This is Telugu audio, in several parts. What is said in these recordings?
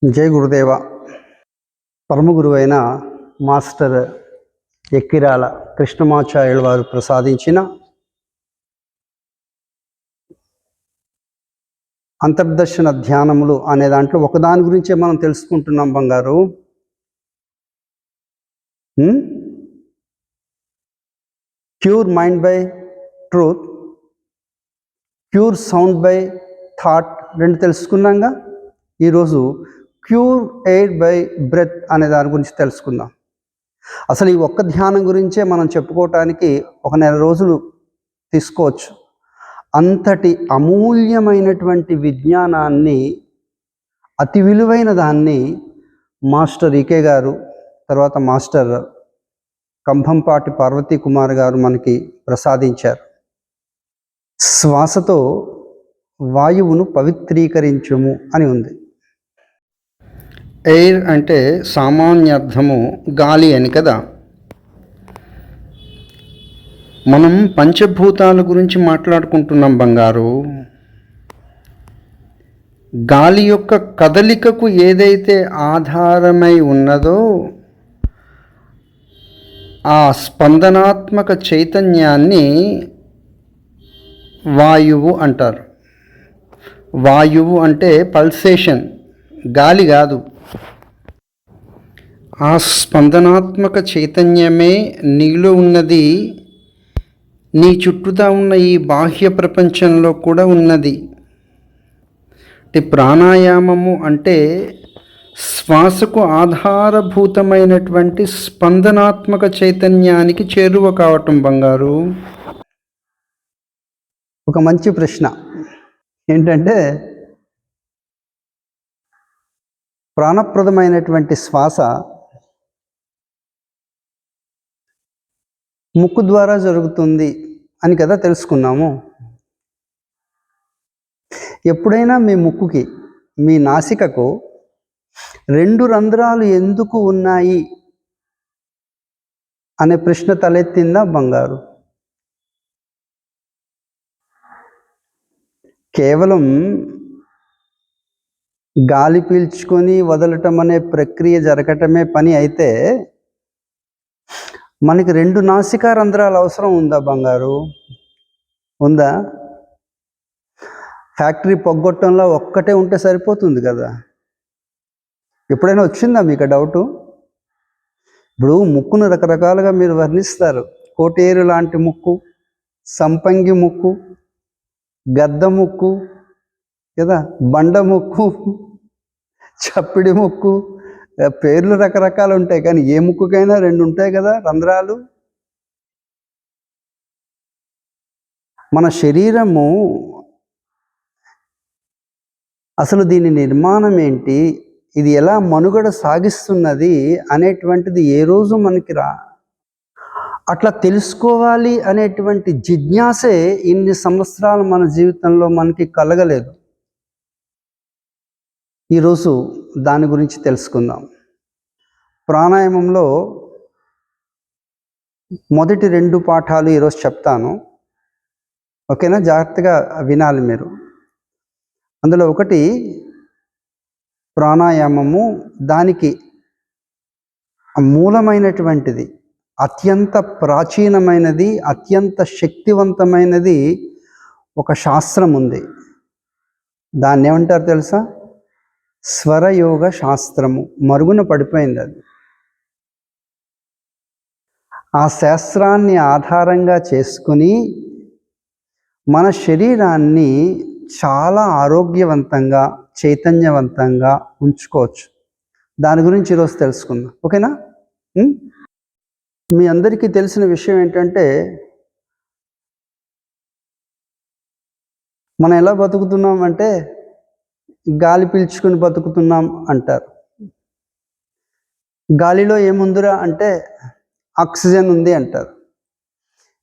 జై గురుదేవ. పరమ గురువైన మాస్టర్ ఎక్కిరాల కృష్ణమాచార్యుల వారు ప్రసాదించిన అంతర్దర్శన ధ్యానములు అనే దాంట్లో ఒకదాని గురించే మనం తెలుసుకుంటున్నాం బంగారు. Cure mind by truth, cure sound by thought, రెండు తెలుసుకున్నాగా. ఈరోజు క్యూర్ ఎయిర్ బై బ్రెత్ అనే దాని గురించి తెలుసుకుందాం. అసలు ఈ ఒక్క ధ్యానం గురించే మనం చెప్పుకోవటానికి ఒక నెల రోజులు తీసుకోవచ్చు. అంతటి అమూల్యమైనటువంటి విజ్ఞానాన్ని, అతి విలువైన దాన్ని మాస్టర్ ఈకే గారు, తర్వాత మాస్టర్ కంభంపాటి పార్వతీ కుమార్ గారు మనకి ప్రసాదించారు. శ్వాసతో వాయువును పవిత్రీకరించుము అని ఉంది. ఎయిర్ అంటే సామాన్యార్థము గాలి అని కదా. మనం పంచభూతాల గురించి మాట్లాడుకుంటున్నాం బంగారు. గాలి యొక్క కదలికకు ఏదైతే ఆధారమై ఉన్నదో ఆ స్పందనాత్మక చైతన్యాన్ని వాయువు అంటారు. వాయువు అంటే పల్సేషన్, గాలి కాదు. ఆ స్పందనాత్మక చైతన్యమే నీలో ఉన్నది, నీ చుట్టూతా ఉన్న ఈ బాహ్య ప్రపంచంలో కూడా ఉన్నది. ప్రాణాయామము అంటే శ్వాసకు ఆధారభూతమైనటువంటి స్పందనాత్మక చైతన్యానికి చేరువ కావటం బంగారు. ఒక మంచి ప్రశ్న ఏంటంటే, ప్రాణప్రదమైనటువంటి శ్వాస ముక్కు ద్వారా జరుగుతుంది అని కదా తెలుసుకున్నాము. ఎప్పుడైనా మీ ముక్కుకి, మీ నాసికకు రెండు రంధ్రాలు ఎందుకు ఉన్నాయి అనే ప్రశ్న తలెత్తిందా బంగారు? కేవలం గాలి పీల్చుకొని వదలటం అనే ప్రక్రియ జరగటమే పని అయితే మనకి రెండు నాసికా రంధ్రాలు అవసరం ఉందా బంగారు? ఉందా? ఫ్యాక్టరీ పొగ్గొట్టంలో ఒక్కటే ఉంటే సరిపోతుంది కదా. ఎప్పుడైనా వచ్చిందా మీకు డౌటు? ఇప్పుడు ముక్కును రకరకాలుగా మీరు వర్ణిస్తారు. కోటేరు లాంటి ముక్కు, సంపంగి ముక్కు, గద్ద ముక్కు కదా, బండ ముక్కు, చప్పిడి ముక్కు, పేర్లు రకరకాలు ఉంటాయి. కానీ ఏ ముక్కుకైనా రెండు ఉంటాయి కదా రంధ్రాలు. మన శరీరము అసలు దీని నిర్మాణం ఏంటి, ఇది ఎలా మనుగడ సాగిస్తున్నది అనేటువంటిది ఏ రోజు మనకి అట్లా తెలుసుకోవాలి అనేటువంటి జిజ్ఞాసే ఇన్ని సంవత్సరాలు మన జీవితంలో మనకి కలగలేదు. ఈరోజు దాని గురించి తెలుసుకుందాం. ప్రాణాయామంలో మొదటి రెండు పాఠాలు ఈరోజు చెప్తాను, ఓకేనా? జాగ్రత్తగా వినాలి మీరు. అందులో ఒకటి ప్రాణాయామము, దానికి మూలమైనటువంటిది, అత్యంత ప్రాచీనమైనది, అత్యంత శక్తివంతమైనది ఒక శాస్త్రం ఉంది. దాన్ని ఏమంటారు తెలుసా? స్వరయోగ శాస్త్రము. మరుగున పడిపోయింది అది. ఆ శాస్త్రాన్ని ఆధారంగా చేసుకుని మన శరీరాన్ని చాలా ఆరోగ్యవంతంగా, చైతన్యవంతంగా ఉంచుకోవచ్చు. దాని గురించి ఈరోజు తెలుసుకుందాం, ఓకేనా? మీ అందరికీ తెలిసిన విషయం ఏంటంటే, మనం ఎలా బతుకుతున్నాం అంటే గాలి పీల్చుకుని బతుకుతున్నాం అంటారు. గాలిలో ఏముందిరా అంటే ఆక్సిజన్ ఉంది అంటారు.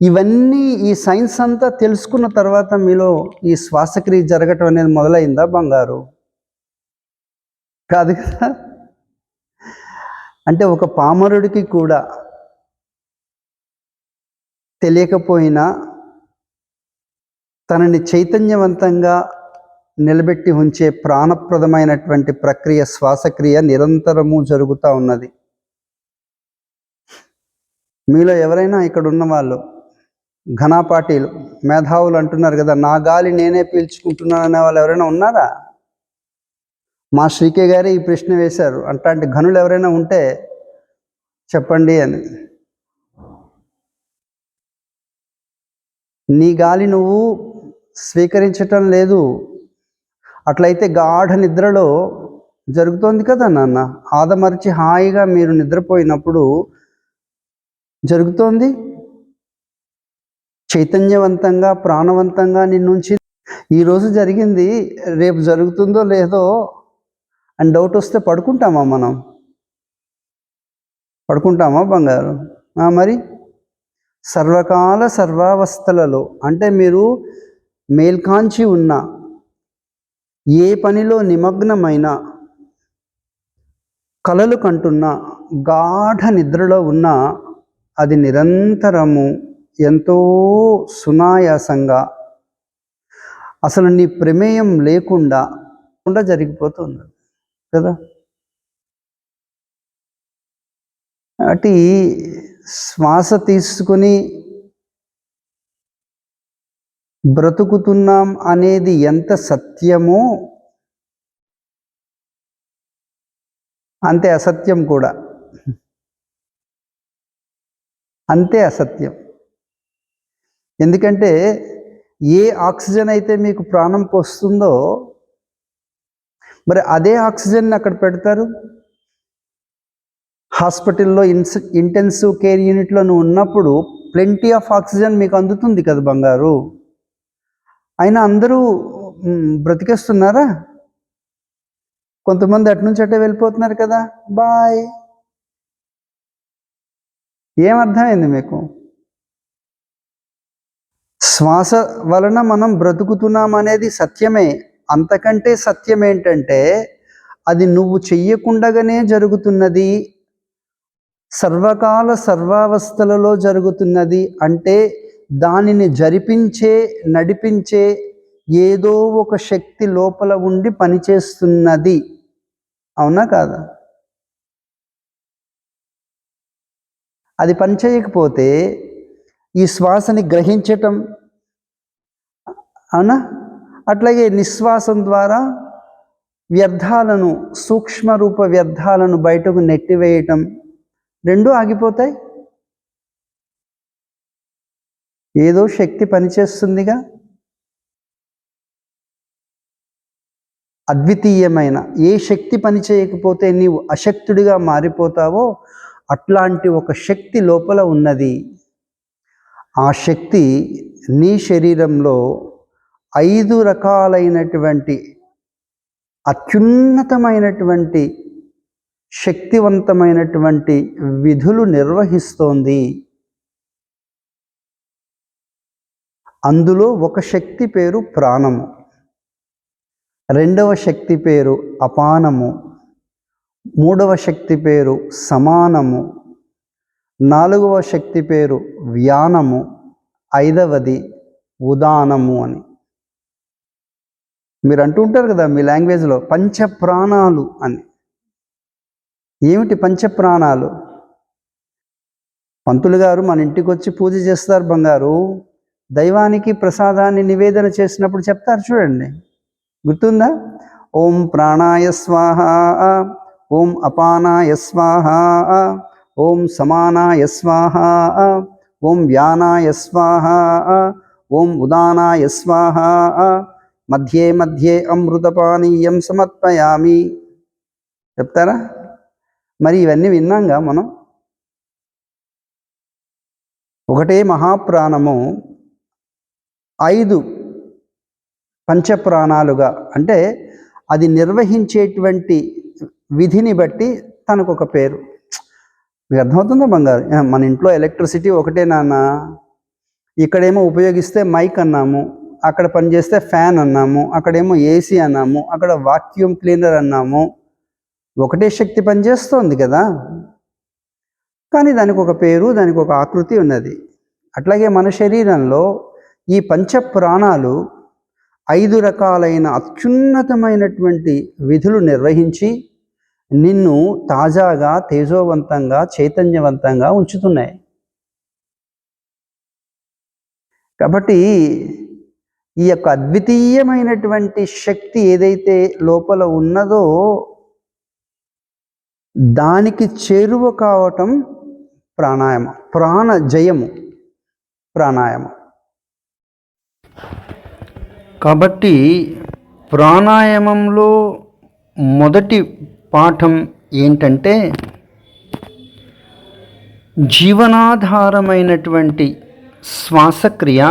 ఇవన్నీ ఈ సైన్స్ అంతా తెలుసుకున్న తర్వాత మీలో ఈ శ్వాసక్రియ జరగటం అనేది మొదలైందా బంగారు? కాదు కదా. అంటే ఒక పామరుడికి కూడా తెలియకపోయినా తనని చైతన్యవంతంగా నిలబెట్టి ఉంచే ప్రాణప్రదమైనటువంటి ప్రక్రియ శ్వాసక్రియ నిరంతరము జరుగుతూ ఉన్నది. మీలో ఎవరైనా ఇక్కడ ఉన్న వాళ్ళు ఘనాపాటీలు మేధావులు అంటున్నారు కదా, నా గాలి నేనే పీల్చుకుంటున్నాను అనే వాళ్ళు ఎవరైనా ఉన్నారా? మా శ్రీకే గారే ఈ ప్రశ్న వేశారు. అట్లాంటి ఘనులు ఎవరైనా ఉంటే చెప్పండి అని. నీ గాలి నువ్వు స్వీకరించటం లేదు. అట్లయితే గాఢ నిద్రలో జరుగుతోంది కదా నాన్న, ఆదమర్చి హాయిగా మీరు నిద్రపోయినప్పుడు జరుగుతోంది. చైతన్యవంతంగా ప్రాణవంతంగా నిన్నుంచి ఈరోజు జరిగింది రేపు జరుగుతుందో లేదో అని డౌట్ వస్తే పడుకుంటామా మనం? పడుకుంటామా బంగారు? మరి సర్వకాల సర్వావస్థలలో అంటే మీరు మేల్కాంచి ఉన్న ఏ పనిలో నిమగ్నమైన కలలు కంటున్నా గాఢ నిద్రలో ఉన్నా అది నిరంతరము ఎంతో సునాయాసంగా అసలు నీ ప్రమేయం లేకుండా జరిగిపోతుంది కదా. అటు శ్వాస తీసుకుని బ్రతుకుతున్నాం అనేది ఎంత సత్యమో అంతే అసత్యం కూడా. అంతే అసత్యం. ఎందుకంటే ఏ ఆక్సిజన్ అయితే మీకు ప్రాణం పోస్తుందో మరి అదే ఆక్సిజన్ అక్కడ పెడతారు. హాస్పిటల్లో ఇంటెన్సివ్ కేర్ యూనిట్లో నువ్వు ఉన్నప్పుడు ప్లెంటీ ఆఫ్ ఆక్సిజన్ మీకు అందుతుంది కదా బంగారు. అయినా అందరూ బ్రతికేస్తున్నారా? కొంతమంది అటు నుంచి అటే వెళ్ళిపోతున్నారు కదా, బాయ్. ఏమర్థమైంది మీకు? శ్వాస వలన మనం బ్రతుకుతున్నాం అనేది సత్యమే. అంతకంటే సత్యం ఏంటంటే అది నువ్వు చెయ్యకుండగానే జరుగుతున్నది, సర్వకాల సర్వావస్థలలో జరుగుతున్నది. అంటే దానిని జరిపించే నడిపించే ఏదో ఒక శక్తి లోపల ఉండి పనిచేస్తున్నది. అవునా కాదా? అది పనిచేయకపోతే ఈ శ్వాసని గ్రహించటం, అవునా, అట్లాగే నిశ్వాసం ద్వారా వ్యర్థాలను సూక్ష్మరూప వ్యర్థాలను బయటకు నెట్టివేయటం రెండూ ఆగిపోతాయి. ఏదో శక్తి పనిచేస్తుందిగా. అద్వితీయమైన ఏ శక్తి పని చేయకపోతే నీవు అశక్తుడిగా మారిపోతావో అట్లాంటి ఒక శక్తి లోపల ఉన్నది. ఆ శక్తి నీ శరీరంలో 5 రకాలైనటువంటి అత్యున్నతమైనటువంటి శక్తివంతమైనటువంటి విధులు నిర్వహిస్తోంది. అందులో ఒక శక్తి పేరు ప్రాణము, రెండవ శక్తి పేరు అపానము, మూడవ శక్తి పేరు సమానము, నాలుగవ శక్తి పేరు వ్యానము, ఐదవది ఉదానము అని. మీరు అంటుంటారు కదా మీ లాంగ్వేజ్లో పంచప్రాణాలు అని. ఏమిటి పంచప్రాణాలు? పంతులు గారు మన ఇంటికి వచ్చి పూజ చేస్తారు బంగారు, దైవానికి ప్రసాదాన్ని నివేదన చేసినప్పుడు చెప్తారు చూడండి, గుర్తుందా? ఓం ప్రాణాయ స్వాహ, ఓం అపానాయ స్వాహ, ఓం సమానాయ స్వాహ, ఓం వ్యానాయ స్వాహ, ఓం ఉదానాయ స్వాహ, మధ్యే మధ్యే అమృతపానీయం సమర్పయామి చెప్తారా? మరి ఇవన్నీ విన్నాంగా మనం. ఒకటే మహాప్రాణము 5 పంచప్రాణాలుగా, అంటే అది నిర్వహించేటువంటి విధిని బట్టి తనకు ఒక పేరు. మీకు అర్థమవుతుందా బంగారు? మన ఇంట్లో ఎలక్ట్రిసిటీ ఒకటే నాన్న. ఇక్కడేమో ఉపయోగిస్తే మైక్ అన్నాము, అక్కడ పనిచేస్తే ఫ్యాన్ అన్నాము, అక్కడేమో ఏసీ అన్నాము, అక్కడ వాక్యూమ్ క్లీనర్ అన్నాము. ఒకటే శక్తి పనిచేస్తోంది కదా, కానీ దానికి ఒక పేరు, దానికి ఒక ఆకృతి ఉన్నది. అట్లాగే మన శరీరంలో ఈ పంచప్రాణాలు 5 రకాలైన అత్యున్నతమైనటువంటి విధులు నిర్వహించి నిన్ను తాజాగా, తేజోవంతంగా, చైతన్యవంతంగా ఉంచుతున్నాయి. కాబట్టి ఈ యొక్క అద్వితీయమైనటువంటి శక్తి ఏదైతే లోపల ఉన్నదో దానికి చేరువ కావటం ప్రాణాయామం, ప్రాణజయము ప్రాణాయామం. కాబట్టి ప్రాణాయామంలో మొదటి పాఠం ఏంటంటే జీవనాధారమైనటువంటి శ్వాసక్రియ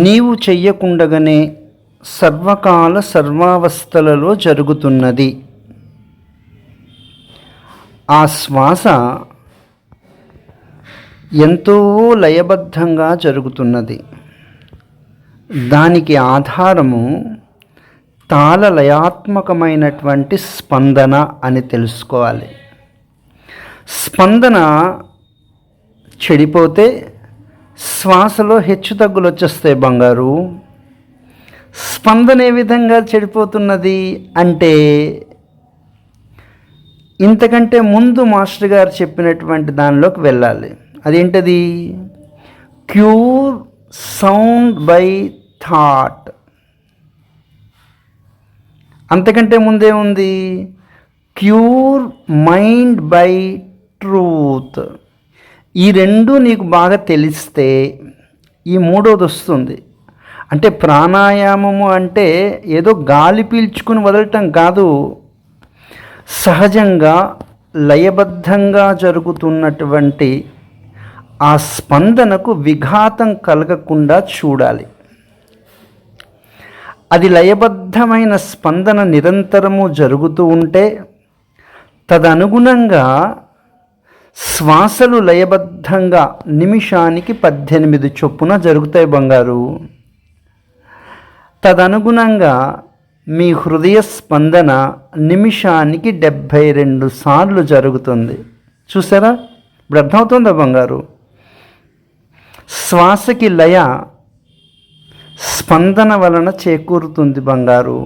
నీవు చెయ్యకుండగానే సర్వకాల సర్వావస్థలలో జరుగుతున్నది. ఆ శ్వాస ఎంతో లయబద్ధంగా జరుగుతున్నది. దానికి ఆధారము తాళలయాత్మకమైనటువంటి స్పందన అని తెలుసుకోవాలి. స్పందన చెడిపోతే శ్వాసలో హెచ్చుతగ్గులు వచ్చేస్తాయి బంగారు. స్పందన ఏ విధంగా చెడిపోతున్నది అంటే ఇంతకంటే ముందు మాస్టర్ గారు చెప్పినటువంటి దానిలోకి వెళ్ళాలి. అదేంటది? Cure sound by thought. అంతకంటే ముందే ఉంది క్యూర్ మైండ్ బై ట్రూత్. ఈ రెండు నీకు బాగా తెలిస్తే ఈ మూడోది వస్తుంది. అంటే ప్రాణాయామము అంటే ఏదో గాలి పీల్చుకుని వదలటం కాదు, సహజంగా లయబద్ధంగా జరుగుతున్నటువంటి ఆ స్పందనకు విఘాతం కలగకుండా చూడాలి. అది లయబద్ధమైన స్పందన నిరంతరము జరుగుతూ ఉంటే తదనుగుణంగా శ్వాసలు లయబద్ధంగా నిమిషానికి 18 చొప్పున జరుగుతాయి బంగారు. తదనుగుణంగా మీ హృదయ స్పందన నిమిషానికి 72 సార్లు జరుగుతుంది. చూసారా? ఇప్పుడు అర్థమవుతుందా బంగారు? శ్వాసకి లయ స్పందన వలన చేకూరుతుంది బంగారు.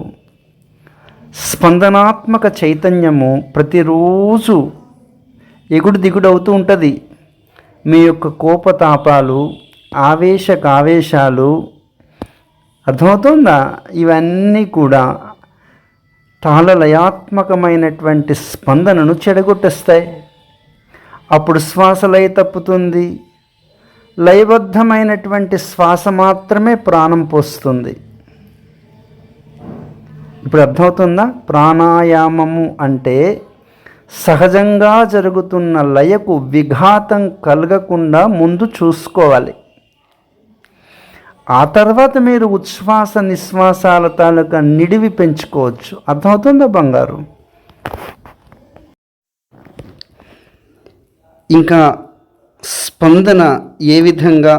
స్పందనాత్మక చైతన్యము ప్రతిరోజు ఎగుడు దిగుడు అవుతూ ఉంటుంది. మీ యొక్క కోపతాపాలు, ఆవేశాలు అర్థమవుతుందా? ఇవన్నీ కూడా తాళలయాత్మకమైనటువంటి స్పందనను చెడగొట్టేస్తాయి. అప్పుడు శ్వాస లయ తప్పుతుంది. లయబద్ధమైనటువంటి శ్వాస మాత్రమే ప్రాణం పోస్తుంది. ఇప్పుడు అర్థమవుతుందా? ప్రాణాయామము అంటే సహజంగా జరుగుతున్న లయకు విఘాతం కలగకుండా ముందు చూసుకోవాలి. ఆ తర్వాత మీరు ఉచ్ఛ్వాస నిశ్వాసాల తాలూకా నిడివి పెంచుకోవచ్చు. అర్థమవుతుందా బంగారు? ఇంకా స్పందన ఏ విధంగా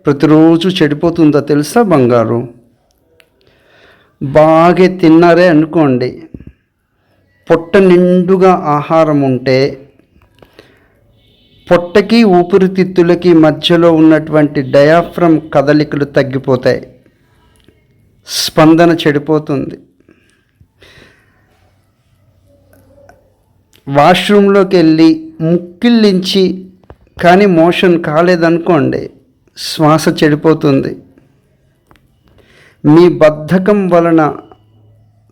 ప్రతిరోజు చెడిపోతుందో తెలుసా బంగారు? బాగా తిన్నారే అనుకోండి, పొట్ట నిండుగా ఆహారం ఉంటే పొట్టకి ఊపిరితిత్తులకి మధ్యలో ఉన్నటువంటి డయాఫ్రమ్ కదలికలు తగ్గిపోతాయి, స్పందన చెడిపోతుంది. వాష్రూమ్లోకి వెళ్ళి ముక్కిళ్ళించి కానీ మోషన్ కాలేదనుకోండి, శ్వాస చెడిపోతుంది. మీ బద్ధకం వలన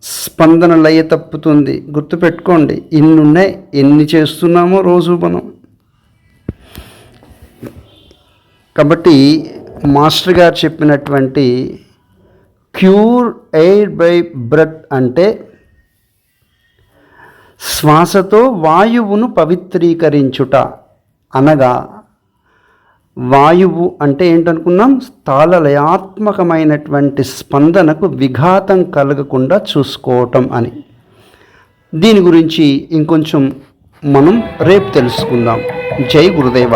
స్పందన లయ తప్పుతుంది. గుర్తుపెట్టుకోండి, ఇన్నున్నాయి, ఎన్ని చేస్తున్నామో రోజు మనం. కాబట్టి మాస్టర్ గారు చెప్పినటువంటి క్యూర్ ఎయిర్ బై బ్రెత్ అంటే శ్వాసతో వాయువును పవిత్రీకరించుట. అనగా వాయువు అంటే ఏంటనుకున్నాం? తాళలయాత్మకమైనటువంటి స్పందనకు విఘాతం కలగకుండా చూసుకోవటం అని. దీని గురించి ఇంకొంచెం మనం రేపు తెలుసుకుందాం. జై గురుదేవ.